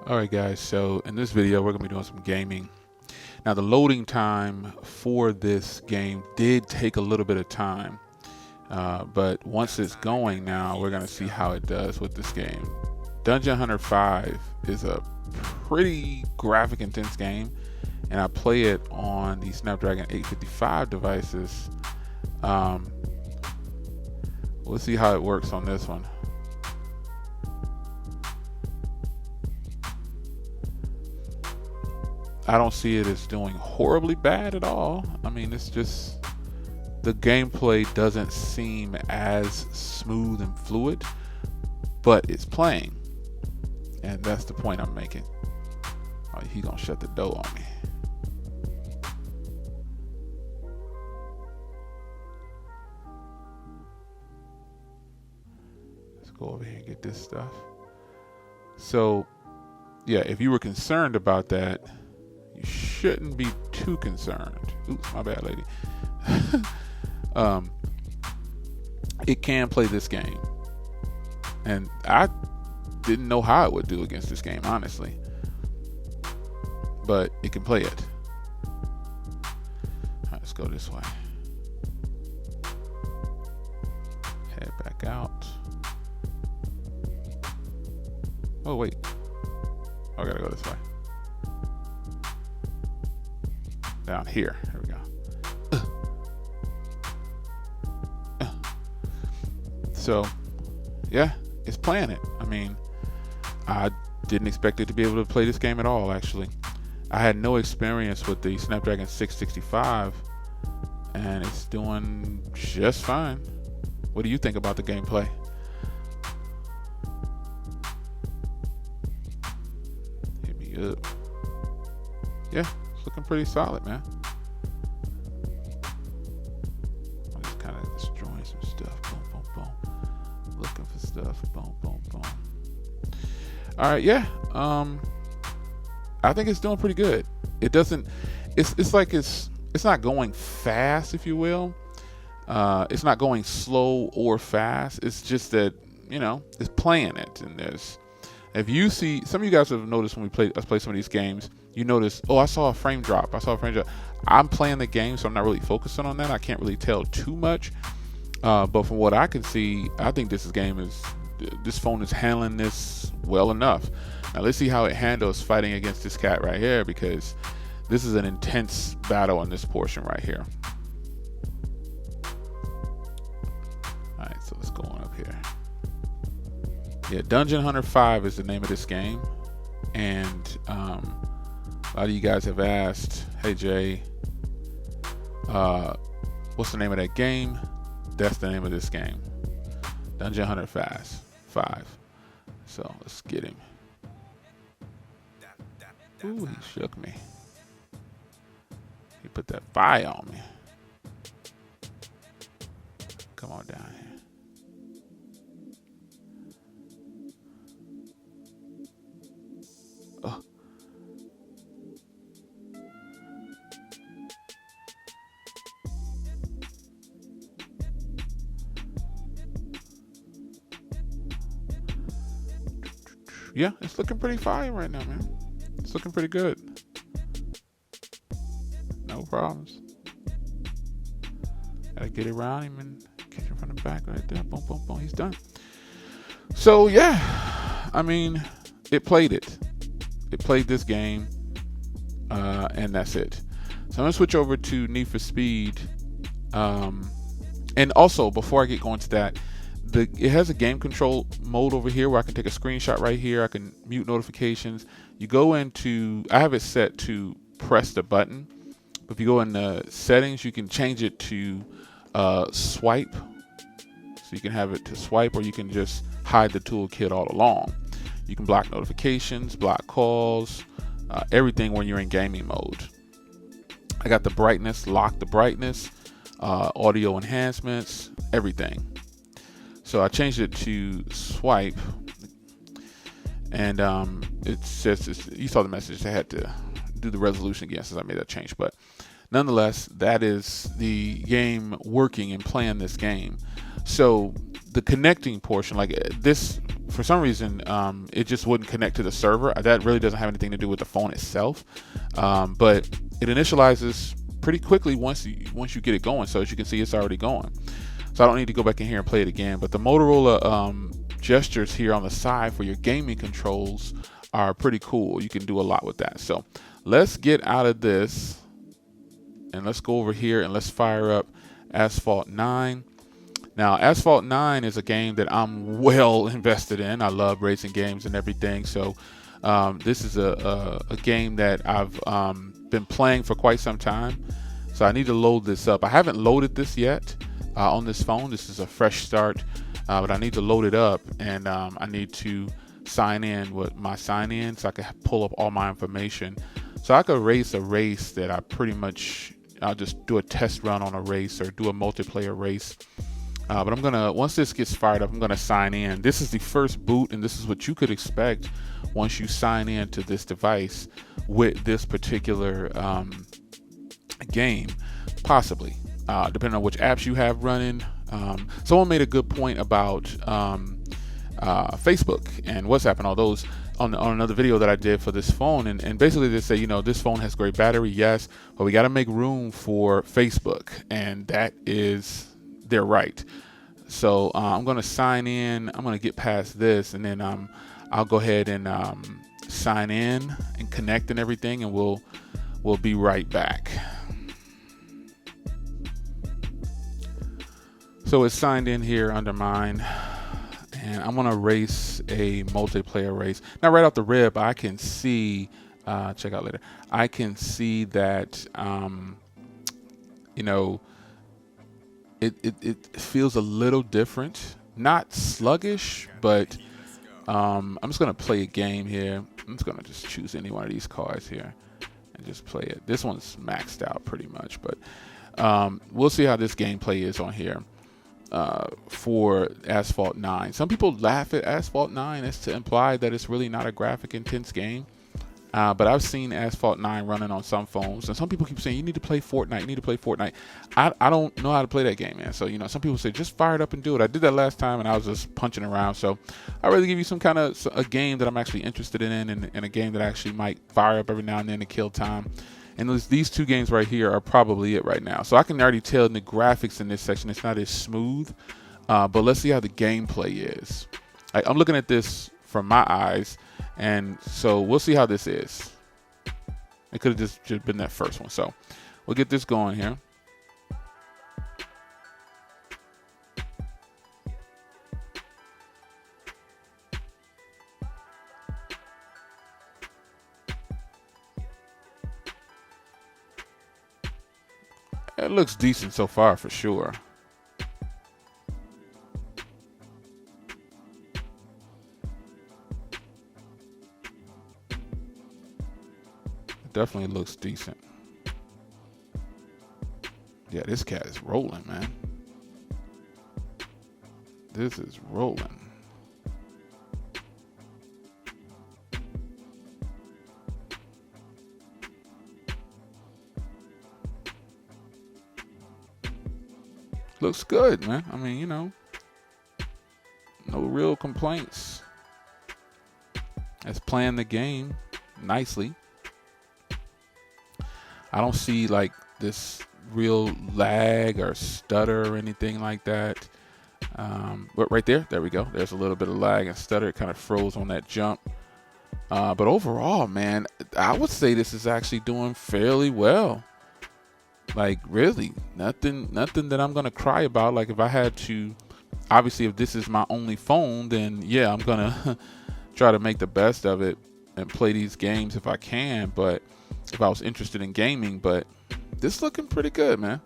Alright guys, so in this video we're going to be doing some gaming. Now the loading time for this game did take a little bit of time, but once it's going now we're going to see how it does with this game. Dungeon Hunter 5 is a pretty graphic intense game, and I play it on the Snapdragon 855 devices. We'll see how it works on this one. I don't see it as doing horribly bad at all. I mean, it's just the gameplay doesn't seem as smooth and fluid, but it's playing, and that's the point I'm making. Oh, he's gonna shut the door on me. Let's go over here and get this stuff. So yeah, if you were concerned about that, you shouldn't be too concerned. Oops, my bad, lady. It can play this game, and I didn't know how it would do against this game, honestly, but it can play it. All right, let's go this way. Head back out. Oh wait, I gotta go this way. Down here. Here we go. So, yeah, it's playing it. I mean, I didn't expect it to be able to play this game at all, actually. I had no experience with the Snapdragon 665, and it's doing just fine. What do you think about the gameplay? Hit me up. Yeah. Looking pretty solid, man. I'm just kind of destroying some stuff. Boom, boom, boom. Looking for stuff. Boom, boom, boom. All right, yeah. I think it's doing pretty good. It doesn't. It's like it's not going fast, if you will. It's not going slow or fast. It's just that it's playing it, and there's. If you see, some of you guys have noticed when us play some of these games, you notice, oh, I saw a frame drop. I'm playing the game, so I'm not really focusing on that. I can't really tell too much. But from what I can see, I think this phone is handling this well enough. Now let's see how it handles fighting against this cat right here, because this is an intense battle in this portion right here. All right, so let's go on up here. Yeah, Dungeon Hunter 5 is the name of this game, and a lot of you guys have asked, hey Jay, what's the name of that game? That's the name of this game, Dungeon Hunter 5. So let's get him. Ooh, he shook me. He put that fire on me. Come on down here. Oh. Yeah, it's looking pretty fine right now, man. It's looking pretty good. No problems. Gotta get around him and catch him from the back right there. Boom, boom, boom. He's done. So yeah, I mean, it played it. It played this game, and that's it. So I'm gonna switch over to Need for Speed, and also before I get going to that, it has a game control mode over here where I can take a screenshot right here. I can mute notifications. You go into, I have it set to press the button, but if you go in the settings, you can change it to swipe. So you can have it to swipe, or you can just hide the toolkit all along. You can block notifications, block calls, everything when you're in gaming mode. I got the brightness, lock the brightness, audio enhancements, everything. So I changed it to swipe, and it says, you saw the message, I had to do the resolution again since I made that change. But nonetheless, that is the game working and playing this game. So the connecting portion, like this, for some reason, it just wouldn't connect to the server. That really doesn't have anything to do with the phone itself, but it initializes pretty quickly once you get it going. So as you can see, it's already going. So I don't need to go back in here and play it again. But the Motorola gestures here on the side for your gaming controls are pretty cool. You can do a lot with that. So let's get out of this and let's go over here and let's fire up Asphalt 9. Now, Asphalt 9 is a game that I'm well invested in. I love racing games and everything. So this is a game that I've been playing for quite some time. So I need to load this up. I haven't loaded this yet on this phone. This is a fresh start, but I need to load it up, and I need to sign in with my sign in so I can pull up all my information. So I could race a race that I'll just do a test run on a race or do a multiplayer race. But I'm gonna, once this gets fired up, I'm gonna sign in. This is the first boot, and this is what you could expect once you sign in to this device with this particular game, possibly, depending on which apps you have running. Someone made a good point about Facebook and WhatsApp and all those on another video that I did for this phone, and basically they say, you know, this phone has great battery, yes, but we got to make room for Facebook, and that is, they're right. So I'm going to sign in. I'm going to get past this, and then I'll go ahead and sign in and connect and everything, and we'll be right back. So it's signed in here under mine, and I'm going to race a multiplayer race. Now, right off the rip, I can see, check out later, I can see that, you know, it feels a little different, not sluggish, but I'm just gonna play a game here. I'm just gonna choose any one of these cars here and just play it. This one's maxed out pretty much, but we'll see how this gameplay is on here for Asphalt 9. Some people laugh at Asphalt 9 as to imply that it's really not a graphic intense game. But I've seen Asphalt 9 running on some phones, and some people keep saying, you need to play Fortnite, you need to play Fortnite. I don't know how to play that game, man. So, you know, some people say, just fire it up and do it. I did that last time, and I was just punching around. So I'd rather give you some kind of a game that I'm actually interested in, and a game that I actually might fire up every now and then to kill time. And these two games right here are probably it right now. So I can already tell in the graphics in this section, it's not as smooth. But let's see how the gameplay is. I'm looking at this from my eyes, and so we'll see how this is. It could have just been that first one. So we'll get this going here. It looks decent so far for sure. Definitely looks decent. Yeah, this cat is rolling, man. This is rolling. Looks good, man. I mean, you know, no real complaints. It's playing the game nicely. I don't see like this real lag or stutter or anything like that. But right there we go. There's a little bit of lag and stutter. It kind of froze on that jump. But overall, man, I would say this is actually doing fairly well. Like really, nothing that I'm gonna cry about. Like if I had to, obviously, if this is my only phone, then yeah, I'm gonna try to make the best of it and play these games if I can. But if I was interested in gaming, but this is looking pretty good, man.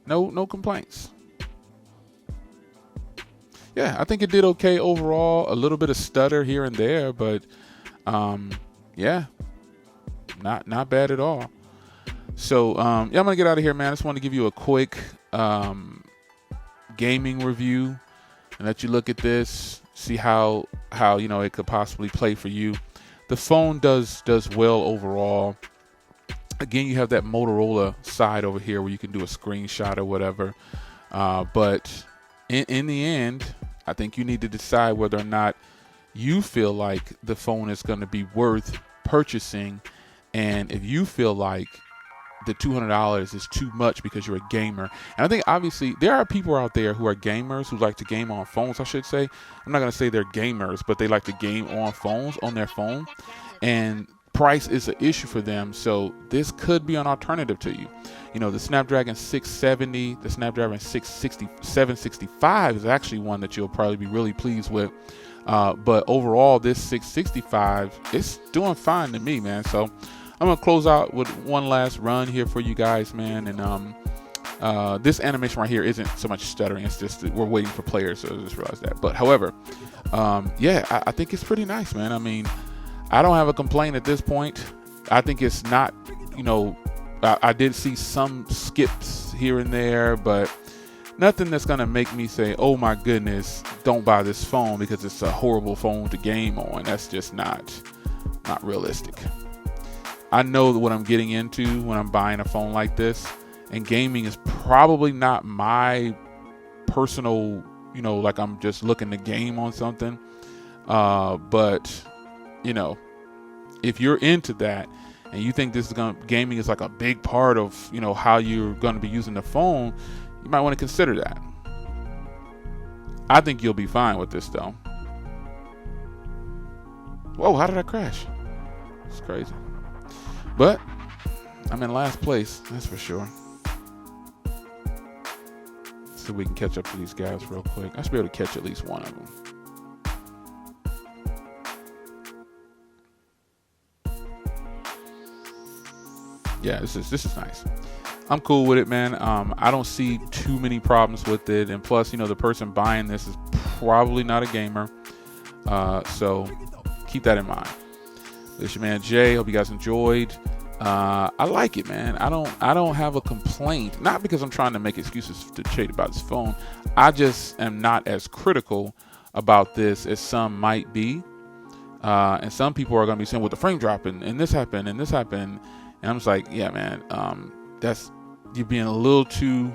No complaints. Yeah, I think it did okay overall. A little bit of stutter here and there, but yeah, not bad at all. So yeah, I'm gonna get out of here, man. I just want to give you a quick gaming review and let you look at this, see how you know it could possibly play for you. The phone does well overall. Again, you have that Motorola side over here where you can do a screenshot or whatever. But in the end, I think you need to decide whether or not you feel like the phone is going to be worth purchasing, and if you feel like the $200 is too much because you're a gamer. And I think obviously there are people out there who are gamers who like to game on phones, I should say. I'm not going to say they're gamers, but they like to game on phones, on their phone. And price is an issue for them. So this could be an alternative to you. You know, the Snapdragon 670, the Snapdragon 660, 765 is actually one that you'll probably be really pleased with. But overall, this 665, it's doing fine to me, man. So I'm gonna close out with one last run here for you guys, man. And this animation right here isn't so much stuttering; it's just that we're waiting for players. So I just realized that. But however, yeah, I think it's pretty nice, man. I mean, I don't have a complaint at this point. I think it's not, you know, I did see some skips here and there, but nothing that's gonna make me say, "Oh my goodness, don't buy this phone because it's a horrible phone to game on." That's just not realistic. I know what I'm getting into when I'm buying a phone like this, and gaming is probably not my personal, you know, like I'm just looking to game on something. But you know, if you're into that and you think gaming is like a big part of, you know, how you're going to be using the phone, you might want to consider that. I think you'll be fine with this though. Whoa, how did I crash? It's crazy. But I'm in last place, that's for sure. So we can catch up to these guys real quick. I should be able to catch at least one of them. Yeah, this is nice. I'm cool with it, man. I don't see too many problems with it, and plus, you know, the person buying this is probably not a gamer, so keep that in mind. This is your man Jay. Hope you guys enjoyed. I like it, man. I don't have a complaint. Not because I'm trying to make excuses to Jay about his phone. I just am not as critical about this as some might be. And some people are going to be saying, "Well, the frame dropping, and this happened, and this happened." And I'm just like, yeah, man, you're being a little too.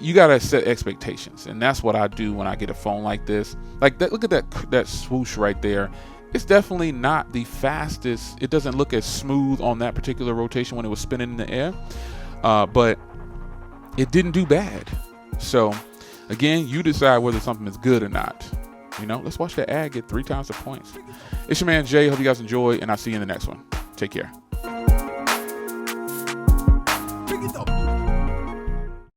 You gotta set expectations, and that's what I do when I get a phone like this. Like that, look at that swoosh right there. It's definitely not the fastest. It doesn't look as smooth on that particular rotation when it was spinning in the air, but it didn't do bad. So again, you decide whether something is good or not. You know, let's watch that ad get 3 times the points. It's your man Jay. Hope you guys enjoy, and I'll see you in the next one. Take care.